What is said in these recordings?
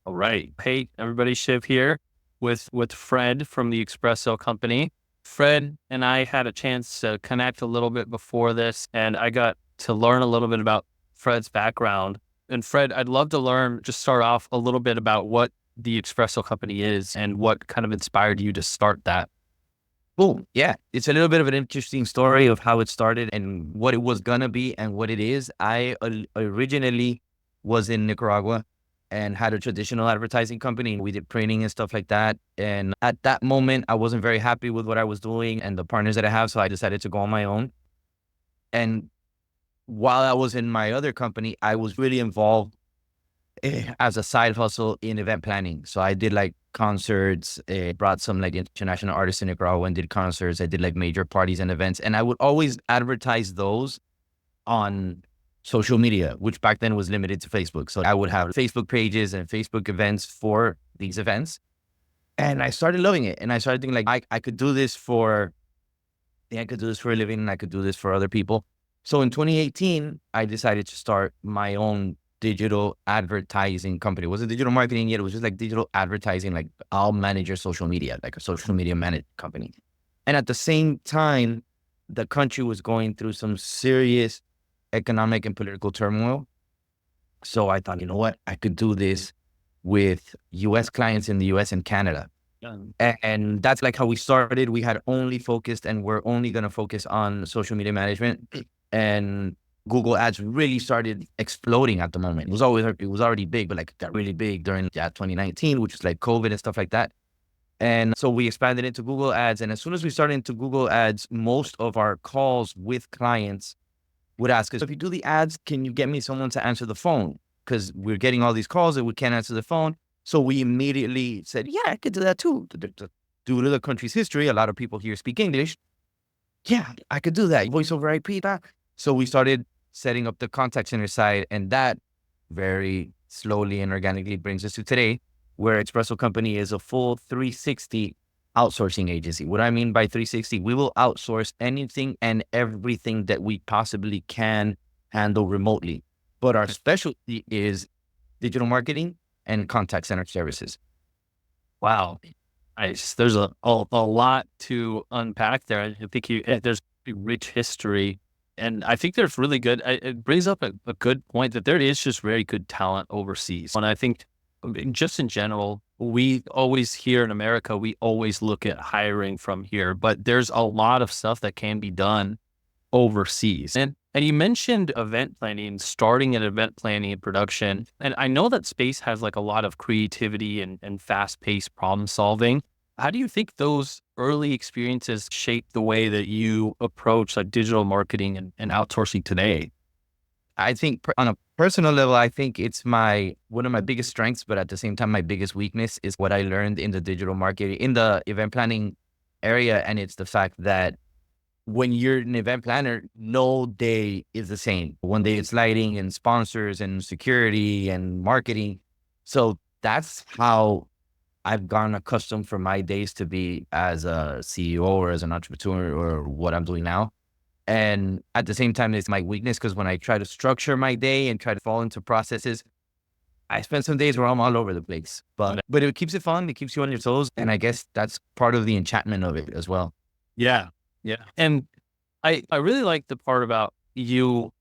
All right. Hey, everybody, Shiv here with Fred from the Expresso company. Fred and I had a chance to connect a little bit before this, and I got to learn a little bit about Fred's background. And Fred, I'd love to learn, just start off a little bit about what the Expresso company is and what kind of inspired you to start that. Cool. Yeah. It's a little bit of an interesting story of how it started and what it was going to be and what it is. Originally was in Nicaragua and had a traditional advertising company. We did printing and stuff like that. And at that moment, I wasn't very happy with what I was doing and the partners that I have. So I decided to go on my own. And while I was in my other company, I was really involved as a side hustle in event planning. So I did like concerts, brought some like international artists in Nicaragua and did concerts. I did like major parties and events. And I would always advertise those on social media, which back then was limited to Facebook. So I would have Facebook pages and Facebook events for these events. And I started loving it. And I started thinking like, I could do this I could do this for a living and I could do this for other people. So in 2018, I decided to start my own digital advertising company. It wasn't digital marketing yet. It was just like digital advertising. Like I'll manage your social media, like a social media managed company. And at the same time, the country was going through some serious economic and political turmoil. So I thought, you know what? I could do this with US clients in the US and Canada. And that's like how we started. We had only focused and we're only going to focus on social media management. And Google ads really started exploding at the moment. It was already big, but like it got really big during 2019, which was like COVID and stuff like that. And so we expanded into Google ads. And as soon as we started into Google ads, most of our calls with clients would ask us, if you do the ads, can you get me someone to answer the phone? Because we're getting all these calls and we can't answer the phone. So we immediately said, yeah, I could do that too. Due to the country's history, a lot of people here speak English. Yeah, I could do that. Voice over IP. So we started setting up the contact center side, and that very slowly and organically brings us to today, where Expresso Company is a full 360 outsourcing agency. What I mean by 360, we will outsource anything and everything that we possibly can handle remotely. But our specialty is digital marketing and contact center services. Wow. Nice. There's a lot to unpack there. I think there's a rich history. And I think there's really good, it brings up a good point that there is just very good talent overseas. And I think just in general, we always here in America, we always look at hiring from here, but there's a lot of stuff that can be done overseas. And you mentioned event planning, starting an event planning and production. And I know that space has like a lot of creativity and fast-paced problem solving. How do you think those early experiences shape the way that you approach like digital marketing and outsourcing today? I think on a personal level, I think it's one of my biggest strengths, but at the same time, my biggest weakness is what I learned in the digital marketing, in the event planning area. And it's the fact that when you're an event planner, no day is the same. One day it's lighting and sponsors and security and marketing. So that's how I've gotten accustomed for my days to be as a CEO or as an entrepreneur or what I'm doing now. And at the same time, it's my weakness because when I try to structure my day and try to fall into processes, I spend some days where I'm all over the place. But it keeps it fun. It keeps you on your toes. And I guess that's part of the enchantment of it as well. Yeah. Yeah. And I really like the part about you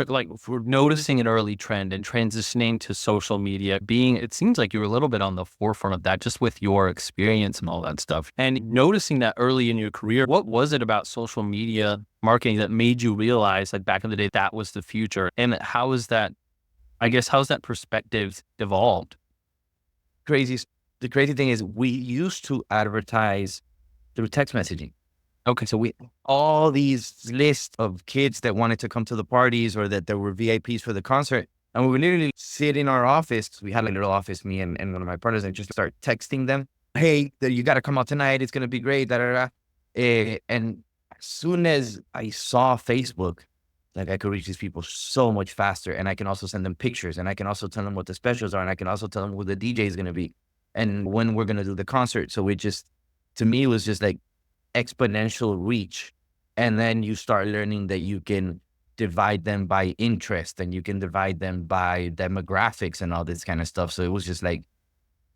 like if we're noticing an early trend and transitioning to social media it seems like you were a little bit on the forefront of that just with your experience and all that stuff. And noticing that early in your career, what was it about social media marketing that made you realize like back in the day that was the future? And how's that perspective evolved? Crazy. The crazy thing is we used to advertise through text messaging. Okay. So all these lists of kids that wanted to come to the parties or that there were VIPs for the concert. And we would literally sit in our office. We had a little office, me and one of my partners, and just start texting them. Hey, you got to come out tonight. It's going to be great. Da, da, da. And as soon as I saw Facebook, like I could reach these people so much faster. And I can also send them pictures and I can also tell them what the specials are. And I can also tell them who the DJ is going to be and when we're going to do the concert. So to me, it was just like exponential reach. And then you start learning that you can divide them by interest and you can divide them by demographics and all this kind of stuff. So it was just like,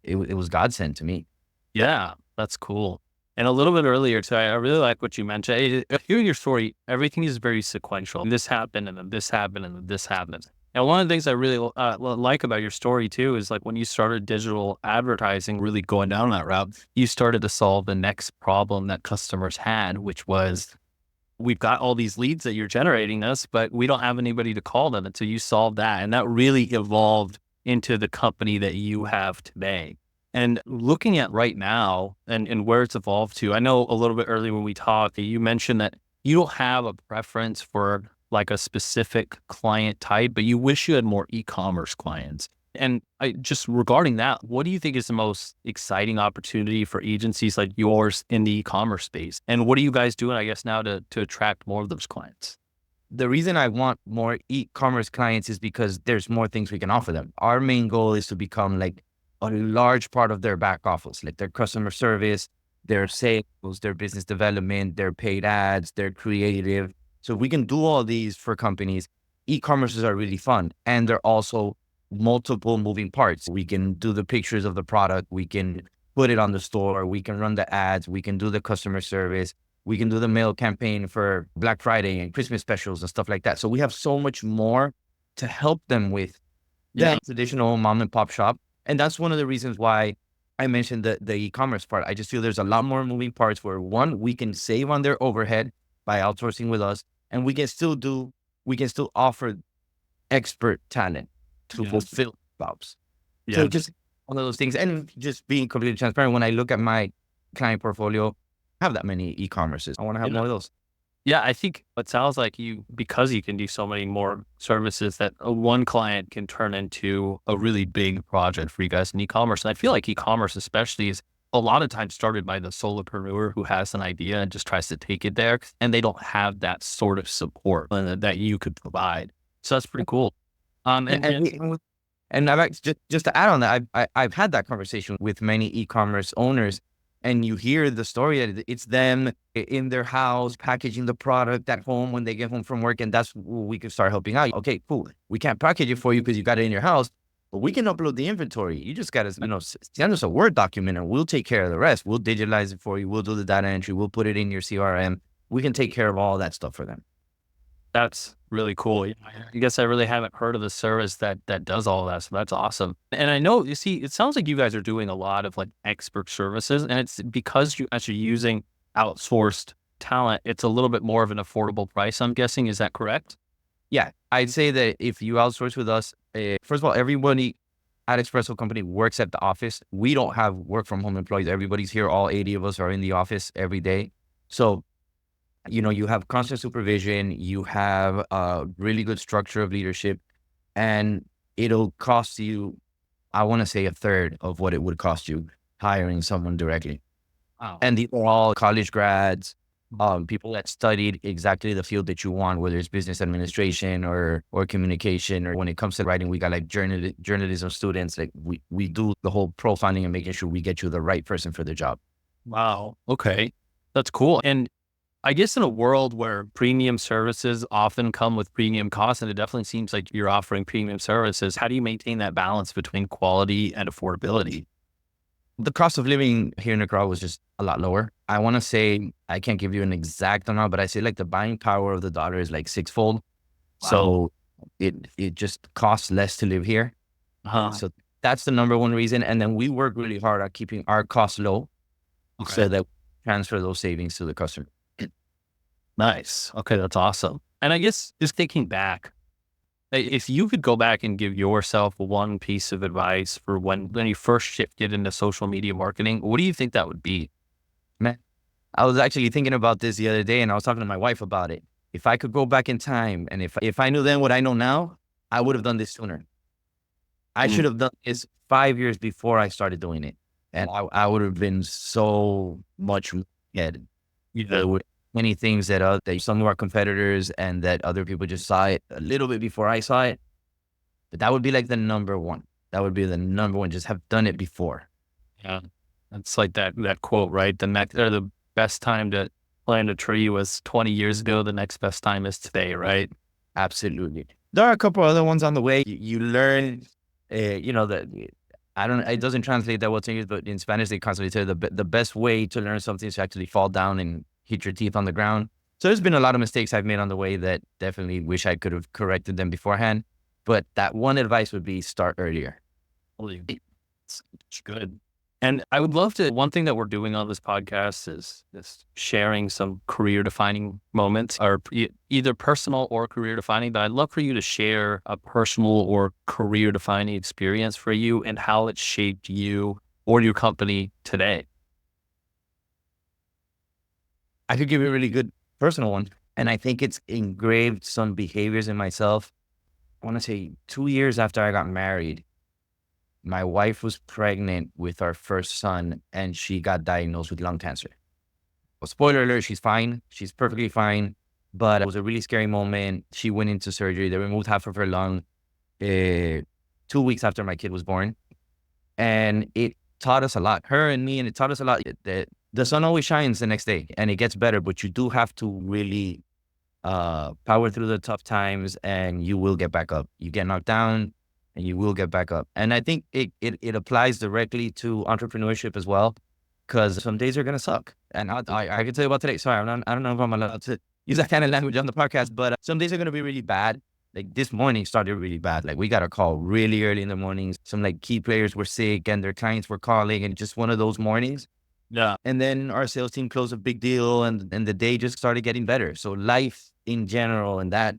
it was godsend to me. Yeah, that's cool. And a little bit earlier today, I really like what you mentioned. Hearing your story, everything is very sequential. This happened, and then this happened, and then this happened. And one of the things I really like about your story too is like when you started digital advertising, really going down that route, you started to solve the next problem that customers had, which was we've got all these leads that you're generating us, but we don't have anybody to call them until you solve that. And that really evolved into the company that you have today. And looking at right now and where it's evolved to, I know a little bit earlier when we talked, you mentioned that you don't have a preference for like a specific client type, but you wish you had more e-commerce clients. And I just regarding that, what do you think is the most exciting opportunity for agencies like yours in the e-commerce space? And what are you guys doing, I guess, now to attract more of those clients? The reason I want more e-commerce clients is because there's more things we can offer them. Our main goal is to become like a large part of their back office, like their customer service, their sales, their business development, their paid ads, their creative. So we can do all these for companies. E-commerces are really fun. And they're also multiple moving parts. We can do the pictures of the product. We can put it on the store. We can run the ads. We can do the customer service. We can do the mail campaign for Black Friday and Christmas specials and stuff like that. So we have so much more to help them with than traditional mom and pop shop. And that's one of the reasons why I mentioned the e-commerce part. I just feel there's a lot more moving parts where one, we can save on their overhead by outsourcing with us, and we can still offer expert talent to fulfill jobs. So just one of those things. And just being completely transparent, when I look at my client portfolio, I have that many e-commerces. I want to have more of those. Yeah, I think it sounds like you, because you can do so many more services, that one client can turn into a really big project for you guys in e-commerce. And I feel like e-commerce especially is a lot of times started by the solopreneur who has an idea and just tries to take it there. And they don't have that sort of support that you could provide. So that's pretty cool. And just to add on that, I've had that conversation with many e-commerce owners, and you hear the story that it's them in their house packaging the product at home when they get home from work, and that's where we can start helping out. Okay, cool. We can't package it for you because you got it in your house, but we can upload the inventory. You just got to, send us a Word document, and we'll take care of the rest. We'll digitalize it for you. We'll do the data entry. We'll put it in your CRM. We can take care of all that stuff for them. That's really cool. I guess I really haven't heard of the service that does all of that. So that's awesome. And I know, you see, it sounds like you guys are doing a lot of like expert services, and it's because you actually using outsourced talent, it's a little bit more of an affordable price, I'm guessing. Is that correct? Yeah, I'd say that if you outsource with us, first of all, everybody at Expresso Company works at the office. We don't have work from home employees. Everybody's here. All 80 of us are in the office every day. So you have constant supervision, you have a really good structure of leadership, and it'll cost you, I want to say, a third of what it would cost you hiring someone directly. Wow. And these are all college grads, people that studied exactly the field that you want, whether it's business administration or communication, or when it comes to writing, we got like journalism students. Like we do the whole profiling and making sure we get you the right person for the job. Wow. Okay. That's cool. And I guess in a world where premium services often come with premium costs, and it definitely seems like you're offering premium services, how do you maintain that balance between quality and affordability? The cost of living here in Nicaragua was just a lot lower. I want to say, I can't give you an exact amount, but I say like the buying power of the dollar is like sixfold. Wow. So it just costs less to live here. So that's the number one reason. And then we work really hard at keeping our costs low so that we transfer those savings to the customer. Nice. Okay, that's awesome. And I guess just thinking back, if you could go back and give yourself one piece of advice for when you first shifted into social media marketing, what do you think that would be? Man, I was actually thinking about this the other day, and I was talking to my wife about it. If I could go back in time, and if I knew then what I know now, I would have done this sooner. I should have done this 5 years before I started doing it. And I would have been so much ahead. There were many things that some of our competitors and that other people just saw it a little bit before I saw it. But that would be like the number one. That would be the number one. Just have done it before. Yeah. That's like that quote, right? The best time to plant a tree was 20 years ago. The next best time is today, right? Absolutely. There are a couple other ones on the way. You learn, that I don't, it doesn't translate that well to English, but in Spanish, they constantly say the best way to learn something is to actually fall down and hit your teeth on the ground. So there's been a lot of mistakes I've made on the way that definitely wish I could have corrected them beforehand. But that one advice would be start earlier. Holy, it's good. And I would love to, one thing that we're doing on this podcast is just sharing some career defining moments or either personal or career defining, but I'd love for you to share a personal or career defining experience for you and how it shaped you or your company today. I could give you a really good personal one. And I think it's engraved some behaviors in myself. I want to say 2 years after I got married, my wife was pregnant with our first son and she got diagnosed with lung cancer. Well, spoiler alert, she's fine. She's perfectly fine. But it was a really scary moment. She went into surgery. They removed half of her lung 2 weeks after my kid was born. And it taught us a lot, her and me, and it taught us a lot that the sun always shines the next day and it gets better, but you do have to really power through the tough times and you will get back up. You get knocked down and you will get back up. And I think it applies directly to entrepreneurship as well, because some days are going to suck. And I can tell you about today. Sorry, I don't know if I'm allowed to use that kind of language on the podcast, but some days are going to be really bad. Like this morning started really bad. Like we got a call really early in the mornings. Some like key players were sick and their clients were calling, and just one of those mornings. Yeah, And then our sales team closed a big deal and the day just started getting better. So life in general and that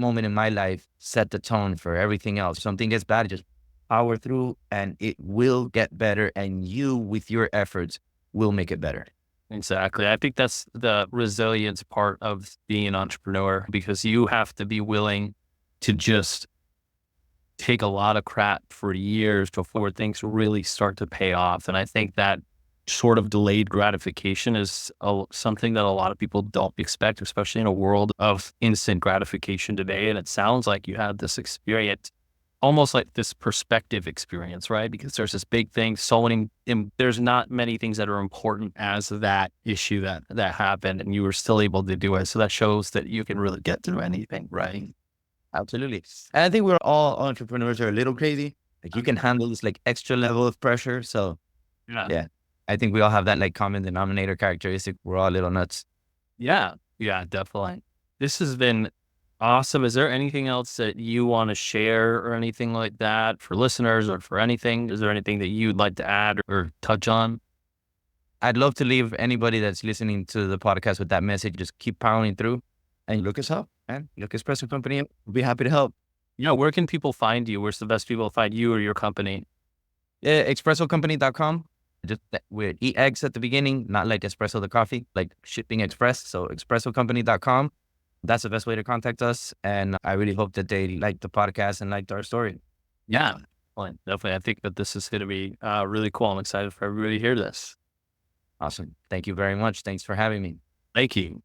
moment in my life set the tone for everything else. Something gets bad, just power through and it will get better. And you with your efforts will make it better. exactly. I think that's the resilience part of being an entrepreneur, because you have to be willing to just take a lot of crap for years before things really start to pay off. And I think that sort of delayed gratification is something that a lot of people don't expect, especially in a world of instant gratification today. And it sounds like you had this experience, almost like this perspective experience, right? Because there's this big thing, so many, there's not many things that are important as that issue that happened, and you were still able to do it. So that shows that you can really get through anything, right? Absolutely. And I think we're all entrepreneurs are a little crazy. Like you can handle this like extra level of pressure. So Yeah. yeah, I think we all have that like common denominator characteristic. We're all a little nuts. Yeah. Yeah, definitely. This has been awesome. Is there anything else that you want to share or anything like that for listeners or for anything? Is there anything that you'd like to add or touch on? I'd love to leave anybody that's listening to the podcast with that message. Just keep powering through and look us up, man. Look Expresso Company up. We'll be happy to help. Yeah. Where can people find you? Where's the best people to find you or your company? Yeah, expressocompany.com. Just with EX at the beginning, not like espresso the coffee, like shipping express. So expressocompany.com. That's the best way to contact us. And I really hope that they liked the podcast and liked our story. Yeah, well, definitely. I think that this is going to be really cool. I'm excited for everybody to hear this. Awesome. Thank you very much. Thanks for having me. Thank you.